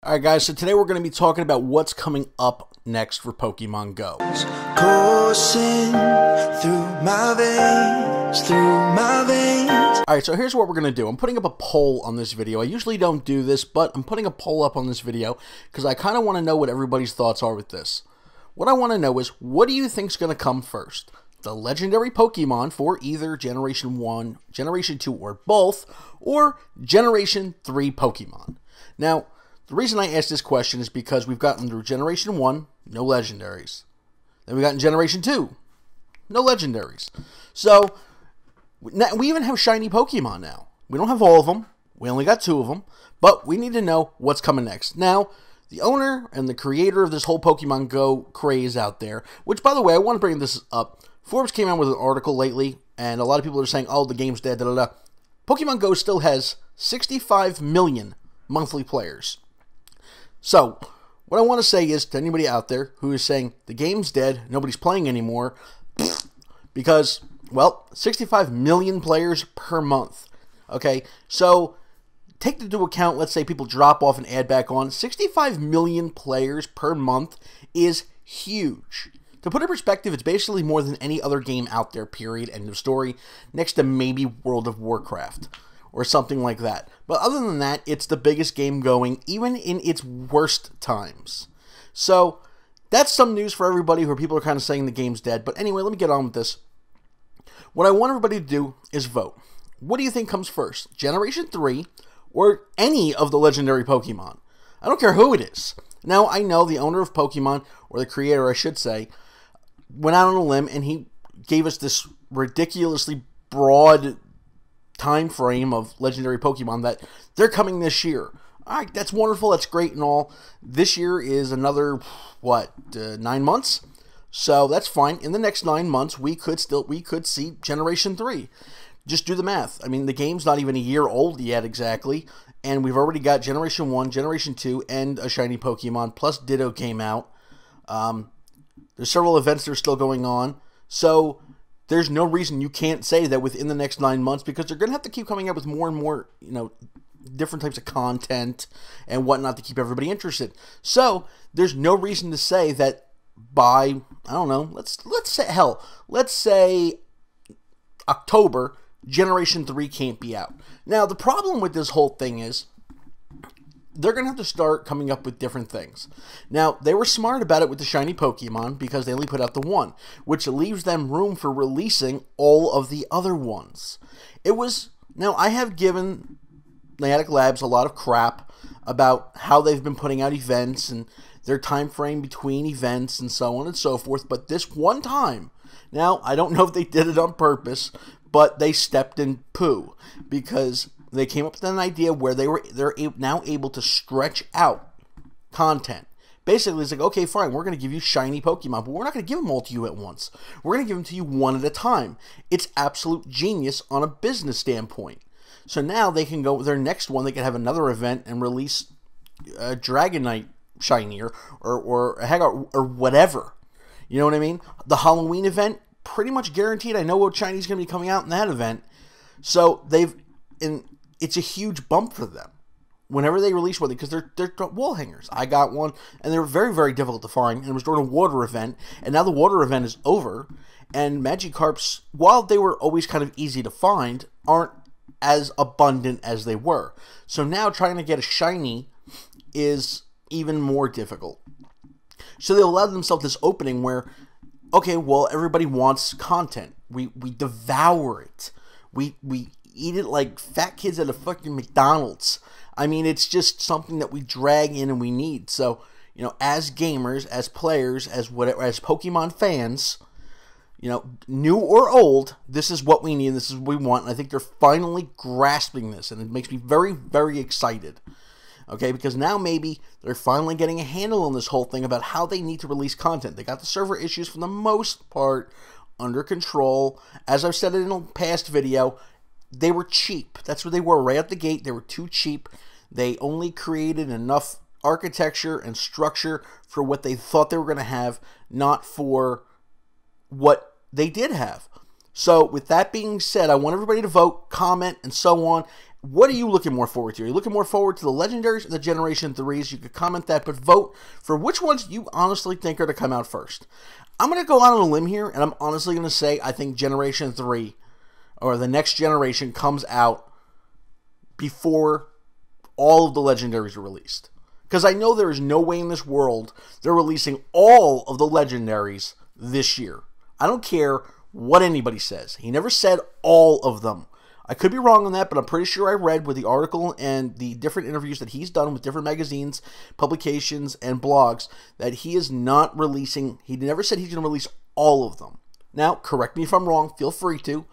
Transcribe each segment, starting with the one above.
Alright guys, so today we're going to be talking about what's coming up next for Pokemon Go. Coursing through my veins. Alright, so here's what we're going to do. I'm putting up a poll on this video. I usually don't do this, but I'm putting a poll up on this video because I kind of want to know what everybody's thoughts are with this. What I want to know is, what do you think is going to come first? The legendary Pokemon for either Generation 1, Generation 2, or both, or Generation 3 Pokemon? Now, the reason I asked this question is because we've gotten through Generation 1, no legendaries. Then we've gotten Generation 2, no legendaries. So, we even have shiny Pokemon now. We don't have all of them. We only got 2 of them. But we need to know what's coming next. Now, the owner and the creator of this whole Pokemon Go craze out there, which, by the way, I want to bring this up. Forbes came out with an article lately, and a lot of people are saying, oh, the game's dead, da-da-da. Pokemon Go still has 65 million monthly players. So, what I want to say is to anybody out there who is saying the game's dead, nobody's playing anymore, because, well, 65 million players per month. Okay, so take into account, let's say people drop off and add back on. 65 million players per month is huge. To put it in perspective, it's basically more than any other game out there, period, end of story, next to maybe World of Warcraft or something like that. But other than that, it's the biggest game going, even in its worst times. So, that's some news for everybody who people are kind of saying the game's dead. But anyway, let me get on with this. What I want everybody to do is vote. What do you think comes first? Generation 3 or any of the legendary Pokemon? I don't care who it is. Now, I know the owner of Pokemon, or the creator, I should say, went out on a limb and he gave us this ridiculously broad time frame of legendary Pokemon that they're coming this year. Alright, that's wonderful, that's great and all. This year is another, 9 months? So that's fine. In the next 9 months, we could see Generation 3. Just do the math. I mean, the game's not even a year old yet exactly, and we've already got Generation 1, Generation 2, and a shiny Pokemon, plus Ditto came out. There's several events that are still going on, so there's no reason you can't say that within the next 9 months, because they're going to have to keep coming up with more and more, different types of content and whatnot to keep everybody interested. So there's no reason to say that by, I don't know, let's say October, Generation 3 can't be out. Now, the problem with this whole thing is they're going to have to start coming up with different things. Now, they were smart about it with the shiny Pokemon because they only put out the one, which leaves them room for releasing all of the other ones. Now, I have given Niantic Labs a lot of crap about how they've been putting out events and their time frame between events and so on and so forth, but this one time, now, I don't know if they did it on purpose, but they stepped in poo because they came up with an idea where they're now able to stretch out content. Basically, it's like, okay, fine, we're going to give you shiny Pokemon, but we're not going to give them all to you at once. We're going to give them to you one at a time. It's absolute genius on a business standpoint. So now they can go with their next one. They can have another event and release a Dragonite shiny or whatever. You know what I mean? The Halloween event, pretty much guaranteed. I know what shiny is going to be coming out in that event. So it's a huge bump for them whenever they release one, because they're wall hangers. I got one, and they were very, very difficult to find, and it was during a water event, and now the water event is over, and Magikarps, while they were always kind of easy to find, aren't as abundant as they were. So now trying to get a shiny is even more difficult. So they allowed themselves this opening where, okay, well, everybody wants content. We devour it. We eat it like fat kids at a fucking McDonald's. I mean, it's just something that we drag in and we need. So, as gamers, as players, as Pokemon fans, new or old, this is what we need, this is what we want, and I think they're finally grasping this, and it makes me very, very excited. Okay, because now maybe they're finally getting a handle on this whole thing about how they need to release content. They got the server issues for the most part under control. As I've said in a past video, they were cheap. That's what they were right out the gate. They were too cheap. They only created enough architecture and structure for what they thought they were going to have, not for what they did have. So with that being said, I want everybody to vote, comment, and so on. What are you looking more forward to? Are you looking more forward to the Legendaries or the Generation 3s? You could comment that, but vote for which ones you honestly think are to come out first. I'm going to go out on a limb here, and I'm honestly going to say I think Generation 3, or the next generation, comes out before all of the Legendaries are released. Because I know there is no way in this world they're releasing all of the Legendaries this year. I don't care what anybody says. He never said all of them. I could be wrong on that, but I'm pretty sure I read with the article and the different interviews that he's done with different magazines, publications, and blogs that he is not releasing. He never said he's going to release all of them. Now, correct me if I'm wrong. Feel free to.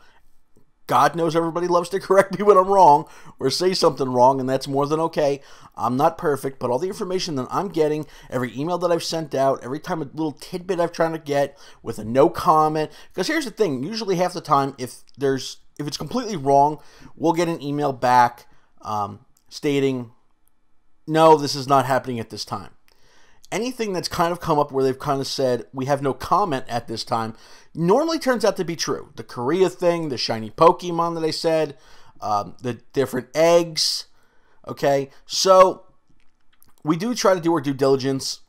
God knows everybody loves to correct me when I'm wrong or say something wrong, and that's more than okay. I'm not perfect, but all the information that I'm getting, every email that I've sent out, every time a little tidbit I've tried to get with a no comment, because here's the thing, usually half the time, if it's completely wrong, we'll get an email back stating, no, this is not happening at this time. Anything that's kind of come up where they've kind of said, we have no comment at this time, normally turns out to be true. The Korea thing, the shiny Pokemon that I said, the different eggs, okay? So, we do try to do our due diligence,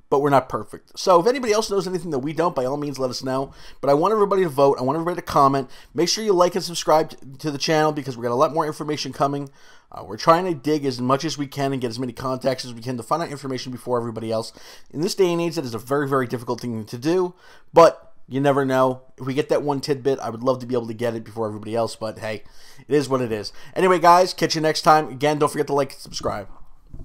but we're not perfect. So, if anybody else knows anything that we don't, by all means, let us know. But I want everybody to vote. I want everybody to comment. Make sure you like and subscribe to the channel because we got a lot more information coming. We're trying to dig as much as we can and get as many contacts as we can to find out information before everybody else. In this day and age, that is a very, very difficult thing to do, but you never know. If we get that one tidbit, I would love to be able to get it before everybody else, but hey, it is what it is. Anyway, guys, catch you next time. Again, don't forget to like and subscribe.